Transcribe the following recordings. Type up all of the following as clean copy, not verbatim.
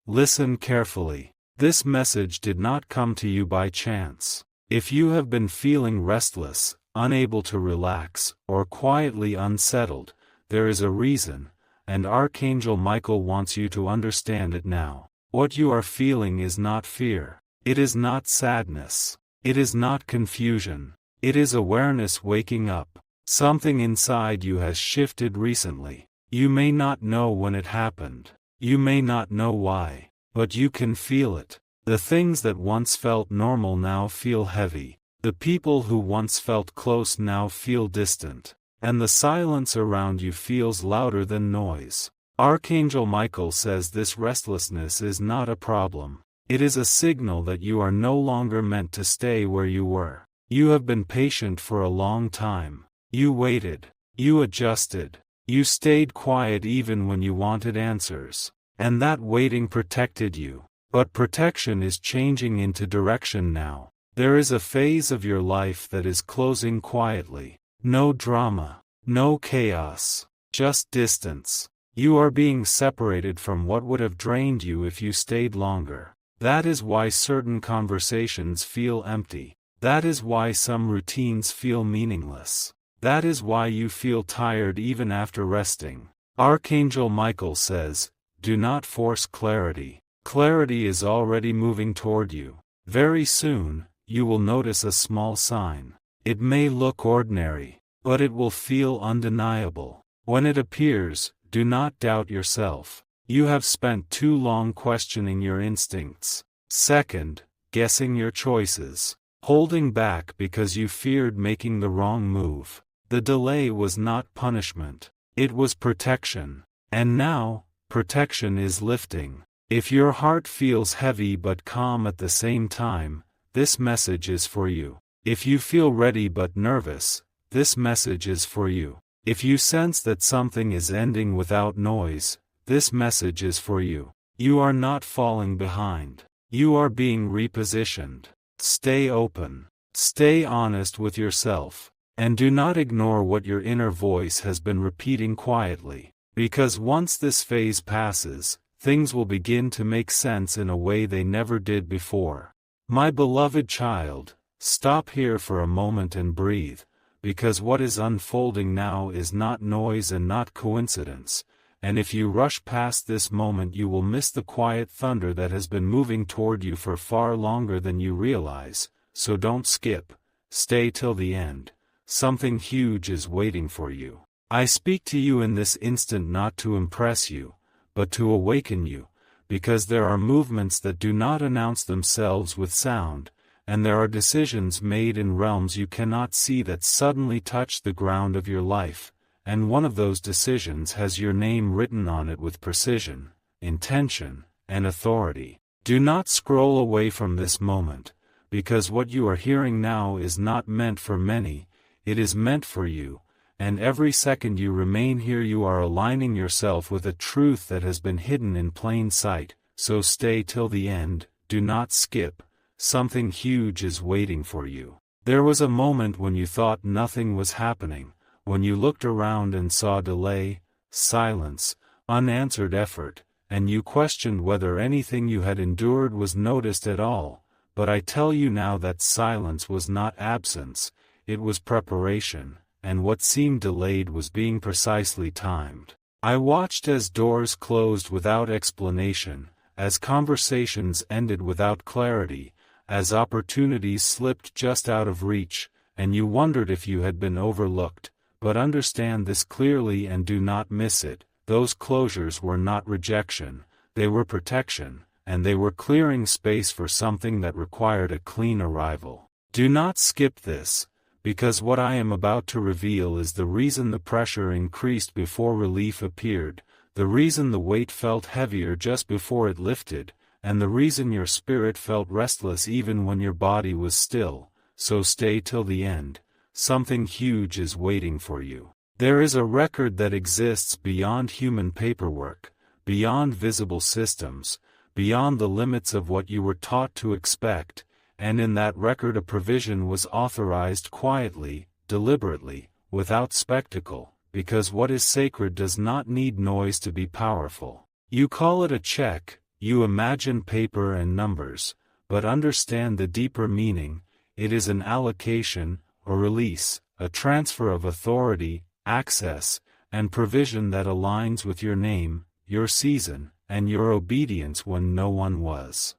Listen carefully. This message did not come to you by chance. If you have been feeling restless, unable to relax, or quietly unsettled, there is a reason, and Archangel Michael wants you to understand it now. What you are feeling is not fear. It is not sadness. It is not confusion. It is awareness waking up. Something inside you has shifted recently. You may not know when it happened. You may not know why, but you can feel it. The things that once felt normal now feel heavy. The people who once felt close now feel distant. And the silence around you feels louder than noise. Archangel Michael says this restlessness is not a problem. It is a signal that you are no longer meant to stay where you were. You have been patient for a long time. You waited. You adjusted. You stayed quiet even when you wanted answers. And that waiting protected you. But protection is changing into direction now. There is a phase of your life that is closing quietly. No drama. No chaos. Just distance. You are being separated from what would have drained you if you stayed longer. That is why certain conversations feel empty. That is why some routines feel meaningless. That is why you feel tired even after resting. Archangel Michael says, do not force clarity. Clarity is already moving toward you. Very soon, you will notice a small sign. It may look ordinary, but it will feel undeniable. When it appears, do not doubt yourself. You have spent too long questioning your instincts. Second, guessing your choices. Holding back because you feared making the wrong move. The delay was not punishment. It was protection. And now, protection is lifting. If your heart feels heavy but calm at the same time, this message is for you. If you feel ready but nervous, this message is for you. If you sense that something is ending without noise, this message is for you. You are not falling behind. You are being repositioned. Stay open. Stay honest with yourself. And do not ignore what your inner voice has been repeating quietly. Because once this phase passes, things will begin to make sense in a way they never did before. My beloved child, stop here for a moment and breathe, because what is unfolding now is not noise and not coincidence, and if you rush past this moment you will miss the quiet thunder that has been moving toward you for far longer than you realize, so don't skip, stay till the end. Something huge is waiting for you. I speak to you in this instant not to impress you, but to awaken you, because there are movements that do not announce themselves with sound, and there are decisions made in realms you cannot see that suddenly touch the ground of your life, and one of those decisions has your name written on it with precision, intention, and authority. Do not scroll away from this moment, because what you are hearing now is not meant for many, it is meant for you. And every second you remain here you are aligning yourself with a truth that has been hidden in plain sight, so stay till the end, do not skip, something huge is waiting for you. There was a moment when you thought nothing was happening, when you looked around and saw delay, silence, unanswered effort, and you questioned whether anything you had endured was noticed at all, but I tell you now that silence was not absence, it was preparation. And what seemed delayed was being precisely timed. I watched as doors closed without explanation, as conversations ended without clarity, as opportunities slipped just out of reach, and you wondered if you had been overlooked, but understand this clearly and do not miss it, those closures were not rejection, they were protection, and they were clearing space for something that required a clean arrival. Do not skip this. Because what I am about to reveal is the reason the pressure increased before relief appeared, the reason the weight felt heavier just before it lifted, and the reason your spirit felt restless even when your body was still, so stay till the end, something huge is waiting for you. There is a record that exists beyond human paperwork, beyond visible systems, beyond the limits of what you were taught to expect, and in that record a provision was authorized quietly, deliberately, without spectacle, because what is sacred does not need noise to be powerful. You call it a check, You imagine paper and numbers, but understand the deeper meaning. It is an allocation, a release, a transfer of authority, access, and provision that aligns with your name, your season, and your obedience when no one was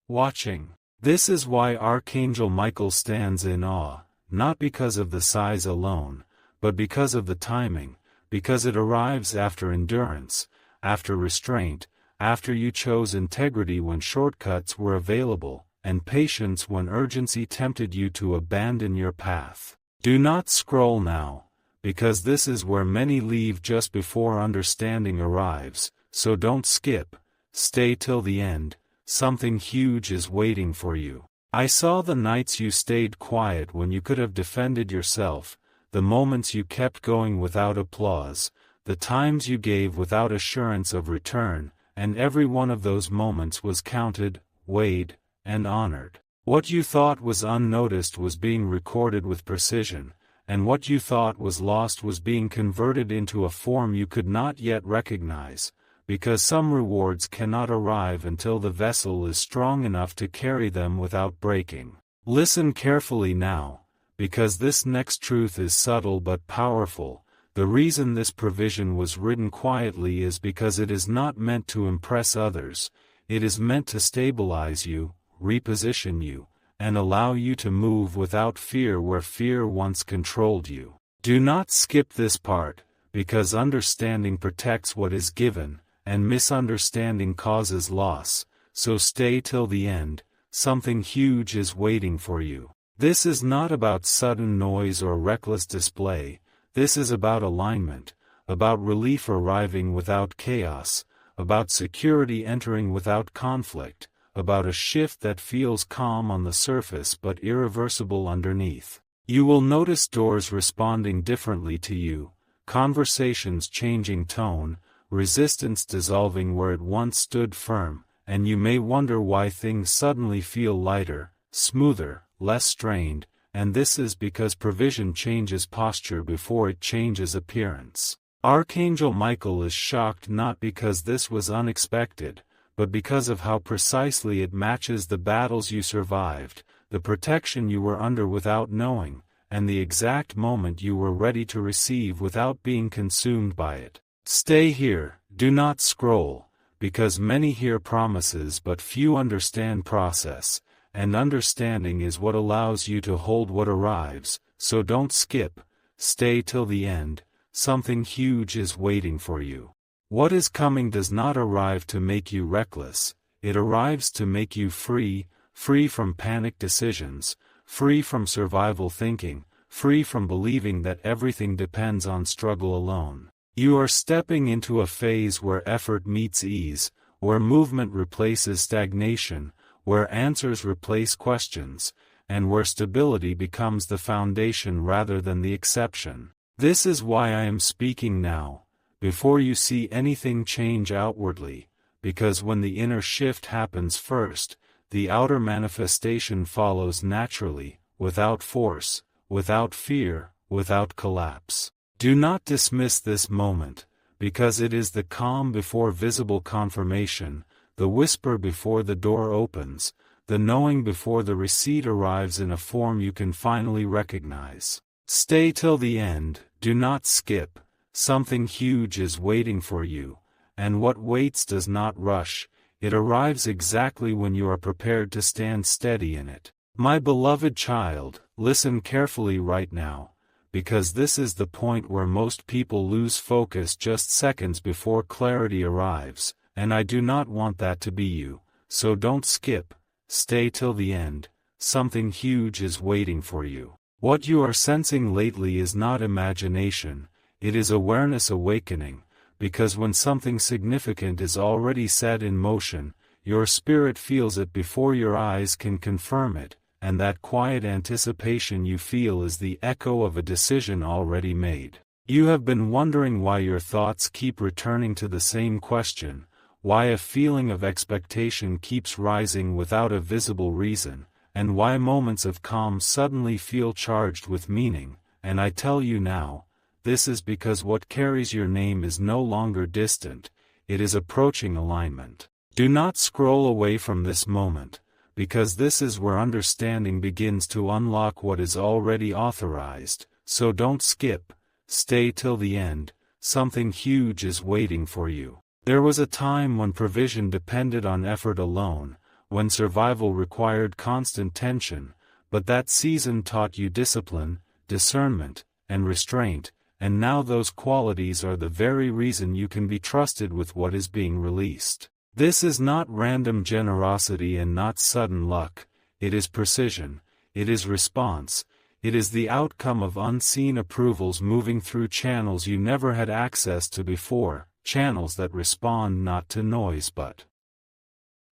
watching. This is why Archangel Michael stands in awe, not because of the size alone, but because of the timing, because it arrives after endurance, after restraint, after you chose integrity when shortcuts were available, and patience when urgency tempted you to abandon your path. Do not scroll now, because this is where many leave just before understanding arrives, so don't skip, stay till the end. Something huge is waiting for you. I saw the nights you stayed quiet when you could have defended yourself, the moments you kept going without applause, the times you gave without assurance of return, and every one of those moments was counted, weighed, and honored. What you thought was unnoticed was being recorded with precision, and what you thought was lost was being converted into a form you could not yet recognize, because some rewards cannot arrive until the vessel is strong enough to carry them without breaking. Listen carefully now, because this next truth is subtle but powerful. The reason this provision was written quietly is because it is not meant to impress others, it is meant to stabilize you, reposition you, and allow you to move without fear where fear once controlled you. Do not skip this part, because understanding protects what is given, and misunderstanding causes loss, so stay till the end. Something huge is waiting for you. This is not about sudden noise or reckless display, this is about alignment, about relief arriving without chaos, about security entering without conflict, about a shift that feels calm on the surface but irreversible underneath. You will notice doors responding differently to you, conversations changing tone, resistance dissolving where it once stood firm, and you may wonder why things suddenly feel lighter, smoother, less strained, and this is because provision changes posture before it changes appearance. Archangel Michael is shocked not because this was unexpected, but because of how precisely it matches the battles you survived, the protection you were under without knowing, and the exact moment you were ready to receive without being consumed by it. Stay here, do not scroll, because many hear promises but few understand process, and understanding is what allows you to hold what arrives, so don't skip, stay till the end. Something huge is waiting for you. What is coming does not arrive to make you reckless, it arrives to make you free, free from panic decisions, free from survival thinking, free from believing that everything depends on struggle alone. You are stepping into a phase where effort meets ease, where movement replaces stagnation, where answers replace questions, and where stability becomes the foundation rather than the exception. This is why I am speaking now, before you see anything change outwardly, because when the inner shift happens first, the outer manifestation follows naturally, without force, without fear, without collapse. Do not dismiss this moment, because it is the calm before visible confirmation, the whisper before the door opens, the knowing before the receipt arrives in a form you can finally recognize. Stay till the end, do not skip, something huge is waiting for you, and what waits does not rush, it arrives exactly when you are prepared to stand steady in it. My beloved child, listen carefully right now, because this is the point where most people lose focus just seconds before clarity arrives, and I do not want that to be you, so don't skip, stay till the end, something huge is waiting for you. What you are sensing lately is not imagination, it is awareness awakening, because when something significant is already set in motion, your spirit feels it before your eyes can confirm it, and that quiet anticipation you feel is the echo of a decision already made. You have been wondering why your thoughts keep returning to the same question, why a feeling of expectation keeps rising without a visible reason, and why moments of calm suddenly feel charged with meaning, and I tell you now, this is because what carries your name is no longer distant, it is approaching alignment. Do not scroll away from this moment, because this is where understanding begins to unlock what is already authorized, so don't skip, stay till the end, something huge is waiting for you. There was a time when provision depended on effort alone, when survival required constant tension, but that season taught you discipline, discernment, and restraint, and now those qualities are the very reason you can be trusted with what is being released. This is not random generosity and not sudden luck, it is precision, it is response, it is the outcome of unseen approvals moving through channels you never had access to before, channels that respond not to noise but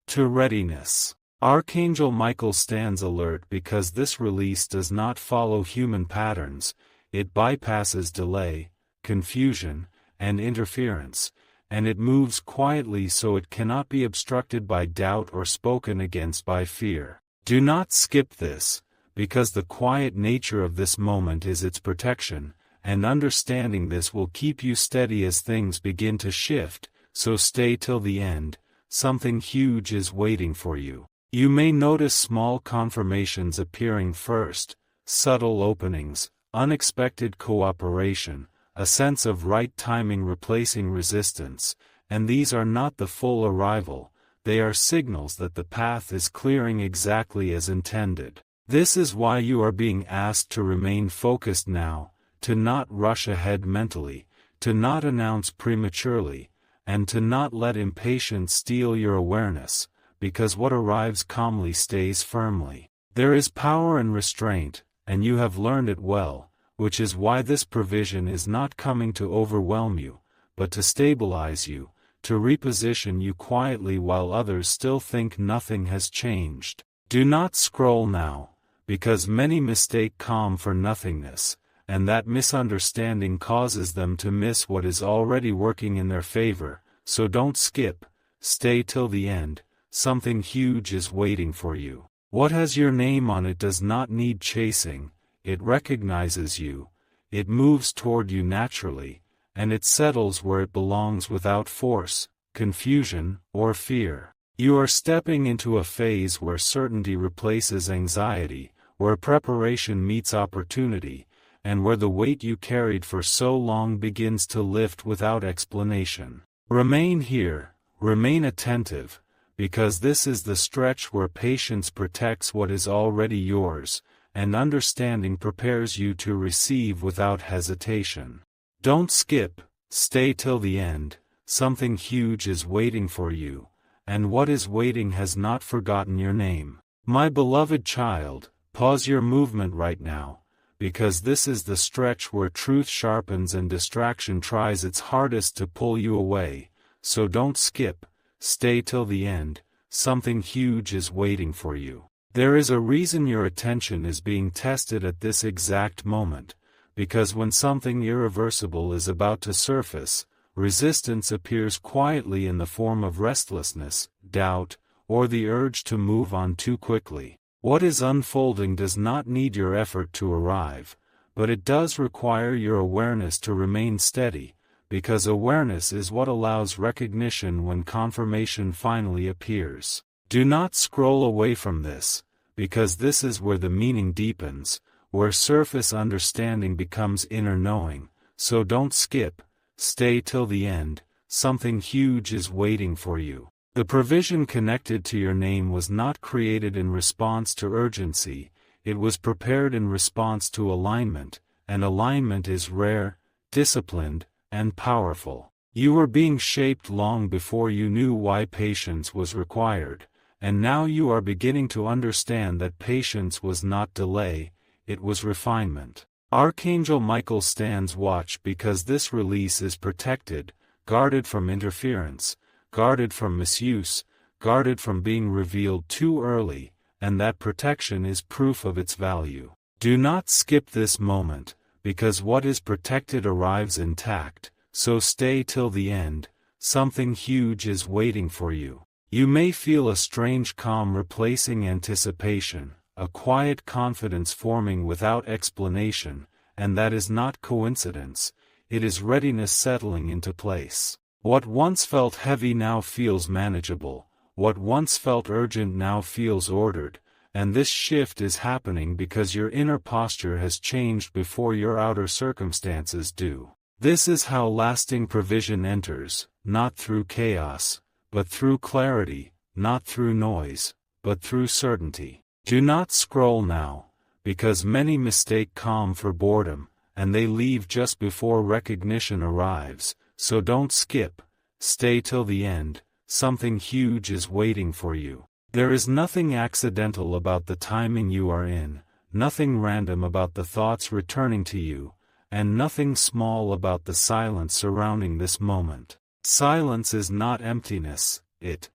to readiness. Archangel Michael stands alert because this release does not follow human patterns, it bypasses delay, confusion, and interference, and it moves quietly so it cannot be obstructed by doubt or spoken against by fear. Do not skip this, because the quiet nature of this moment is its protection, and understanding this will keep you steady as things begin to shift, so stay till the end, something huge is waiting for you. You may notice small confirmations appearing first, subtle openings, unexpected cooperation, a sense of right timing replacing resistance, and these are not the full arrival, they are signals that the path is clearing exactly as intended. This is why you are being asked to remain focused now, to not rush ahead mentally, to not announce prematurely, and to not let impatience steal your awareness, because what arrives calmly stays firmly. There is power in restraint, and you have learned it well, which is why this provision is not coming to overwhelm you, but to stabilize you, to reposition you quietly while others still think nothing has changed. Do not scroll now, because many mistake calm for nothingness, and that misunderstanding causes them to miss what is already working in their favor, so don't skip, stay till the end, something huge is waiting for you. What has your name on it does not need chasing, it recognizes you, it moves toward you naturally, and it settles where it belongs without force, confusion, or fear. You are stepping into a phase where certainty replaces anxiety, where preparation meets opportunity, and where the weight you carried for so long begins to lift without explanation. Remain here, remain attentive, because this is the stretch where patience protects what is already yours, and understanding prepares you to receive without hesitation. Don't skip, stay till the end, something huge is waiting for you, and what is waiting has not forgotten your name. My beloved child, pause your movement right now, because this is the stretch where truth sharpens and distraction tries its hardest to pull you away, so don't skip, stay till the end, something huge is waiting for you. There is a reason your attention is being tested at this exact moment, because when something irreversible is about to surface, resistance appears quietly in the form of restlessness, doubt, or the urge to move on too quickly. What is unfolding does not need your effort to arrive, but it does require your awareness to remain steady, because awareness is what allows recognition when confirmation finally appears. Do not scroll away from this, because this is where the meaning deepens, where surface understanding becomes inner knowing, so don't skip, stay till the end, something huge is waiting for you. The provision connected to your name was not created in response to urgency, it was prepared in response to alignment, and alignment is rare, disciplined, and powerful. You were being shaped long before you knew why patience was required, and now you are beginning to understand that patience was not delay, it was refinement. Archangel Michael stands watch because this release is protected, guarded from interference, guarded from misuse, guarded from being revealed too early, and that protection is proof of its value. Do not skip this moment, because what is protected arrives intact, so stay till the end, something huge is waiting for you. You may feel a strange calm replacing anticipation, a quiet confidence forming without explanation, and that is not coincidence, it is readiness settling into place. What once felt heavy now feels manageable, What once felt urgent now feels ordered, and this shift is happening because your inner posture has changed before your outer circumstances do. This is how lasting provision enters, not through chaos, but through clarity, not through noise, but through certainty. Do not scroll now, because many mistake calm for boredom, and they leave just before recognition arrives, so don't skip, stay till the end, something huge is waiting for you. There is nothing accidental about the timing you are in, nothing random about the thoughts returning to you, and nothing small about the silence surrounding this moment. Silence is not emptiness, it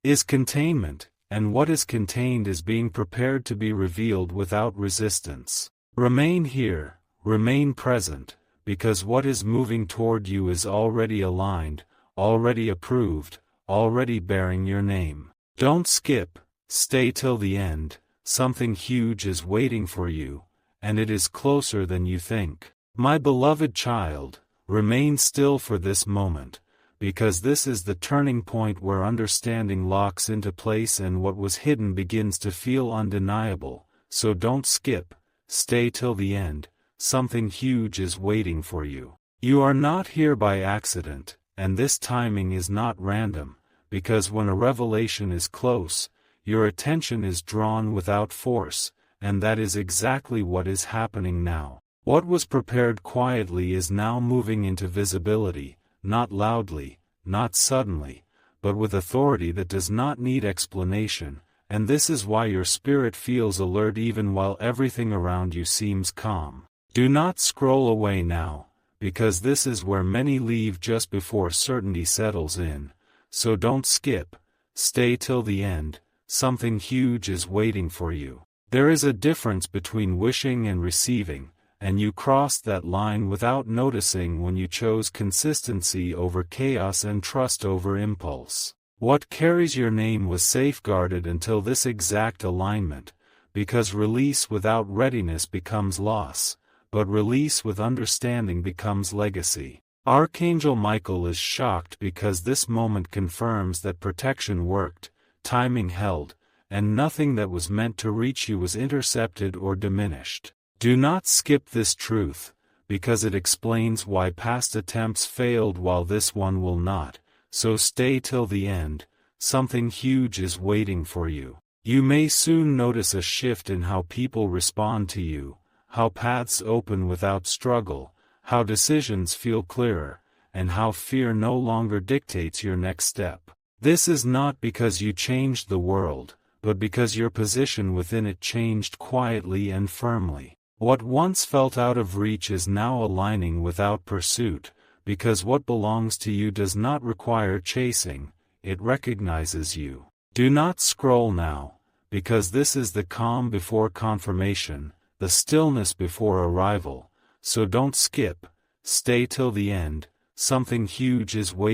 is containment, and what is contained is being prepared to be revealed without resistance. Remain here, remain present, because what is moving toward you is already aligned, already approved, already bearing your name. Don't skip, stay till the end, something huge is waiting for you, and it is closer than you think. My beloved child, remain still for this moment, because this is the turning point where understanding locks into place and what was hidden begins to feel undeniable, so don't skip, stay till the end, something huge is waiting for you. You are not here by accident, and this timing is not random, because when a revelation is close, your attention is drawn without force, and that is exactly what is happening now. What was prepared quietly is now moving into visibility, not loudly, not suddenly, but with authority that does not need explanation, and this is why your spirit feels alert even while everything around you seems calm. Do not scroll away now, because this is where many leave just before certainty settles in, so don't skip, stay till the end, something huge is waiting for you. There is a difference between wishing and receiving, and you crossed that line without noticing when you chose consistency over chaos and trust over impulse. What carries your name was safeguarded until this exact alignment, because release without readiness becomes loss, but release with understanding becomes legacy. Archangel Michael is shocked because this moment confirms that protection worked, timing held, and nothing that was meant to reach you was intercepted or diminished. Do not skip this truth, because it explains why past attempts failed while this one will not, so stay till the end, something huge is waiting for you. You may soon notice a shift in how people respond to you, how paths open without struggle, how decisions feel clearer, and how fear no longer dictates your next step. This is not because you changed the world, but because your position within it changed quietly and firmly. What once felt out of reach is now aligning without pursuit, because what belongs to you does not require chasing, it recognizes you. Do not scroll now, because this is the calm before confirmation, the stillness before arrival, so don't skip, stay till the end, something huge is waiting.